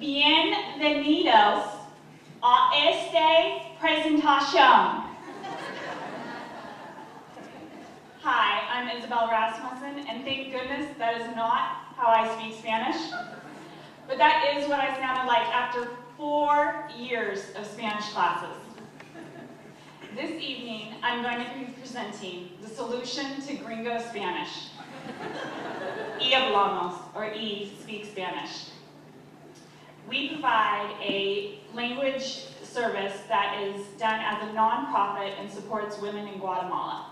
Bienvenidos a esta presentación. Hi, I'm Isabel Rasmussen, and thank goodness that is not how I speak Spanish. But that is what I sounded like after 4 years of Spanish classes. This evening, I'm going to be presenting the solution to Gringo Spanish. eHablamos, or Speak Spanish. We provide a language service that is done as a nonprofit and supports women in Guatemala.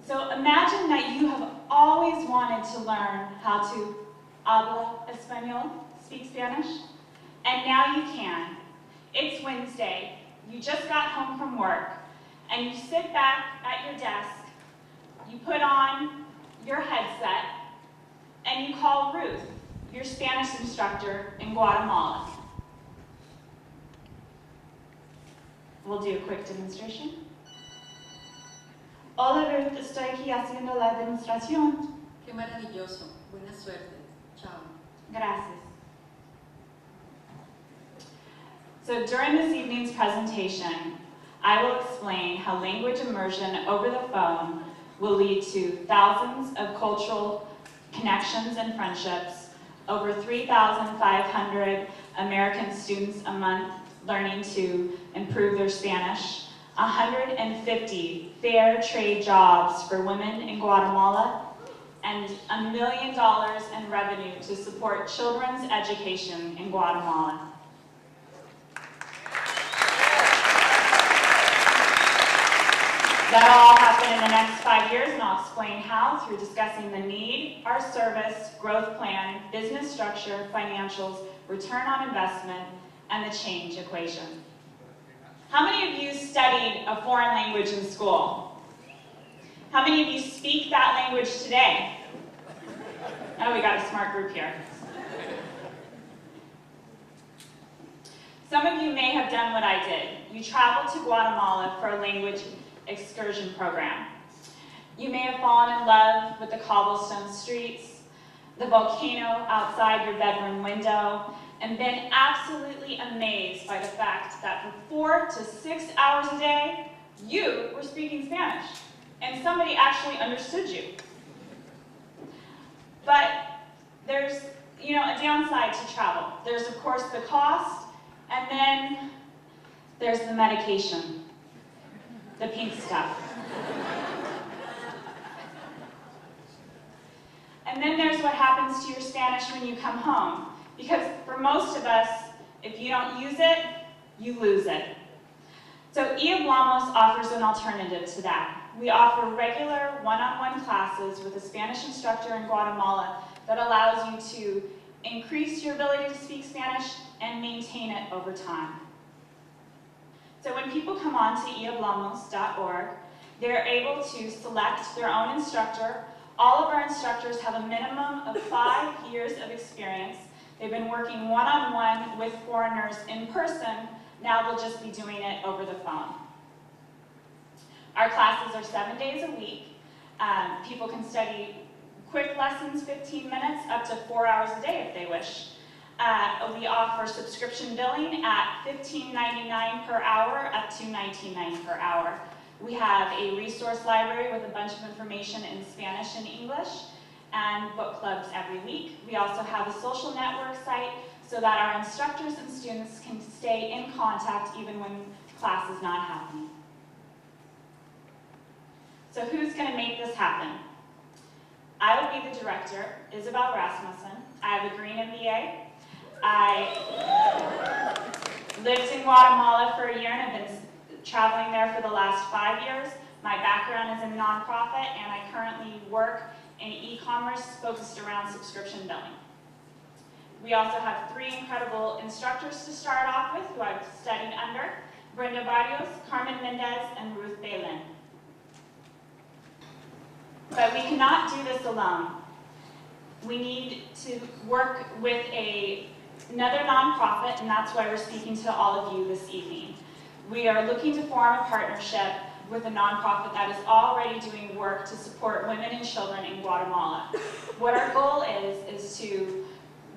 So imagine that you have always wanted to learn how to habla español, speak Spanish, and now you can. It's Wednesday, you just got home from work, and you sit back at your desk, you put on your headset, and you call Ruth, your Spanish instructor in Guatemala. We'll do a quick demonstration. Hola Ruth, estoy aquí haciendo la demostración. Qué maravilloso. Buena suerte. Chao. Gracias. So during this evening's presentation, I will explain how language immersion over the phone will lead to thousands of cultural connections and friendships, over 3,500 American students a month learning to improve their Spanish, 150 fair trade jobs for women in Guatemala, and $1 million in revenue to support children's education in Guatemala. That'll all happen in the next 5 years, and I'll explain how through discussing the need, our service, growth plan, business structure, financials, return on investment, and the change equation. How many of you studied a foreign language in school? How many of you speak that language today? Oh, we got a smart group here. Some of you may have done what I did. You traveled to Guatemala for a language excursion program. You may have fallen in love with the cobblestone streets, the volcano outside your bedroom window, and been absolutely amazed by the fact that for 4 to 6 hours a day, you were speaking Spanish, and somebody actually understood you. But there's, a downside to travel. There's, of course, the cost, and then there's the medication, the pink stuff. And then there's what happens to your Spanish when you come home. Because for most of us, if you don't use it, you lose it. So eHablamos offers an alternative to that. We offer regular one-on-one classes with a Spanish instructor in Guatemala that allows you to increase your ability to speak Spanish and maintain it over time. So when people come on to eHablamos.org, they're able to select their own instructor. All of our instructors have a minimum of 5 years of experience. They've been working one-on-one with foreigners in person. Now they'll just be doing it over the phone. Our classes are 7 days a week. People can study quick lessons, 15 minutes, up to 4 hours a day if they wish. We offer subscription billing at $15.99 per hour up to $19.90 per hour. We have a resource library with a bunch of information in Spanish and English, and book clubs every week. We also have a social network site so that our instructors and students can stay in contact even when class is not happening. So who's going to make this happen? I will be the director, Isabel Rasmussen. I have a Green MBA. I lived in Guatemala for a year and have been traveling there for the last 5 years. My background is in nonprofit, and I currently work in e-commerce focused around subscription billing. We also have 3 incredible instructors to start off with who I've studied under: Brenda Barrios, Carmen Mendez, and Ruth Balin. But we cannot do this alone. We need to work with another nonprofit, and that's why we're speaking to all of you this evening. We are looking to form a partnership with a nonprofit that is already doing work to support women and children in Guatemala. What our goal is to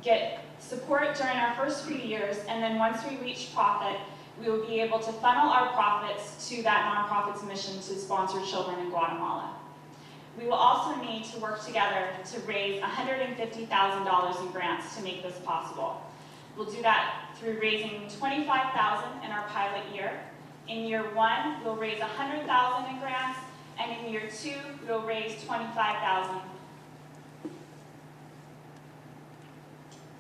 get support during our first few years, and then once we reach profit, we will be able to funnel our profits to that nonprofit's mission to sponsor children in Guatemala. We will also need to work together to raise $150,000 in grants to make this possible. We'll do that through raising $25,000 in our pilot year. In year 1, we'll raise $100,000 in grants, and in year 2, we'll raise $25,000.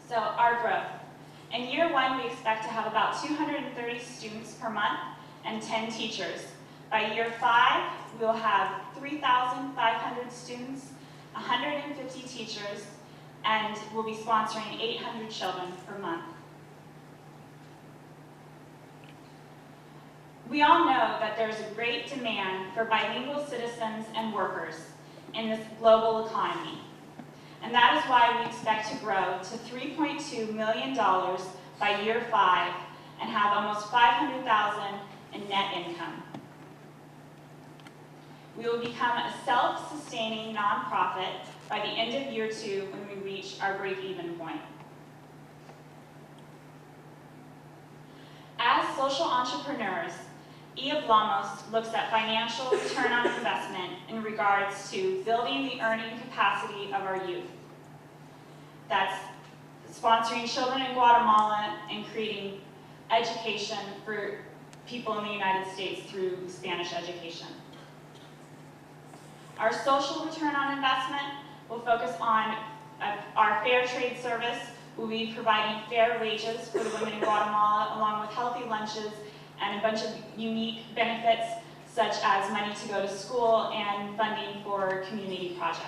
So our growth. In year 1, we expect to have about 230 students per month and 10 teachers. By year 5, we'll have 3,500 students, 150 teachers, and we'll be sponsoring 800 children per month. We all know that there's a great demand for bilingual citizens and workers in this global economy. And that is why we expect to grow to $3.2 million by year 5 and have almost $500,000 in net income. We will become a self-sustaining nonprofit by the end of year 2 when we reach our break-even point. As social entrepreneurs, eHablamos looks at financial return on investment in regards to building the earning capacity of our youth. That's sponsoring children in Guatemala and creating education for people in the United States through Spanish education. Our social return on investment will focus on our fair trade service. We'll be providing fair wages for the women in Guatemala, along with healthy lunches and a bunch of unique benefits, such as money to go to school and funding for community projects.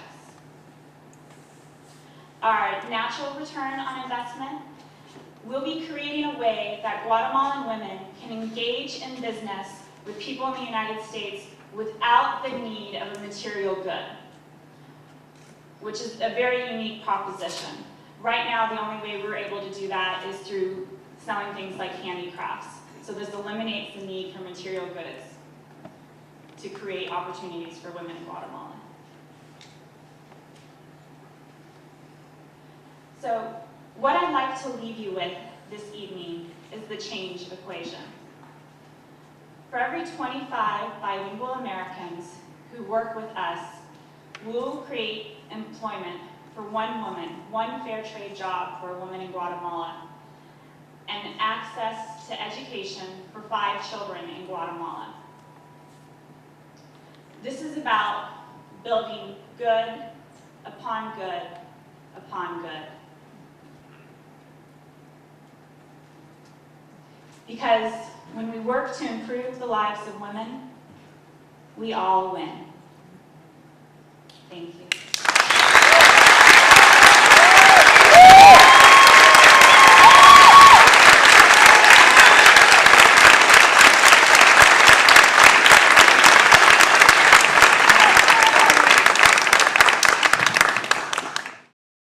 Our natural return on investment, we'll be creating a way that Guatemalan women can engage in business with people in the United States without the need of a material good, which is a very unique proposition. Right now, the only way we're able to do that is through selling things like handicrafts. So this eliminates the need for material goods to create opportunities for women in Guatemala. So what I'd like to leave you with this evening is the change equation. For every 25 bilingual Americans who work with us, we'll create employment for one woman, one fair trade job for a woman in Guatemala, and access to education for 5 children in Guatemala. This is about building good upon good upon good. Because when we work to improve the lives of women, we all win. Thank you.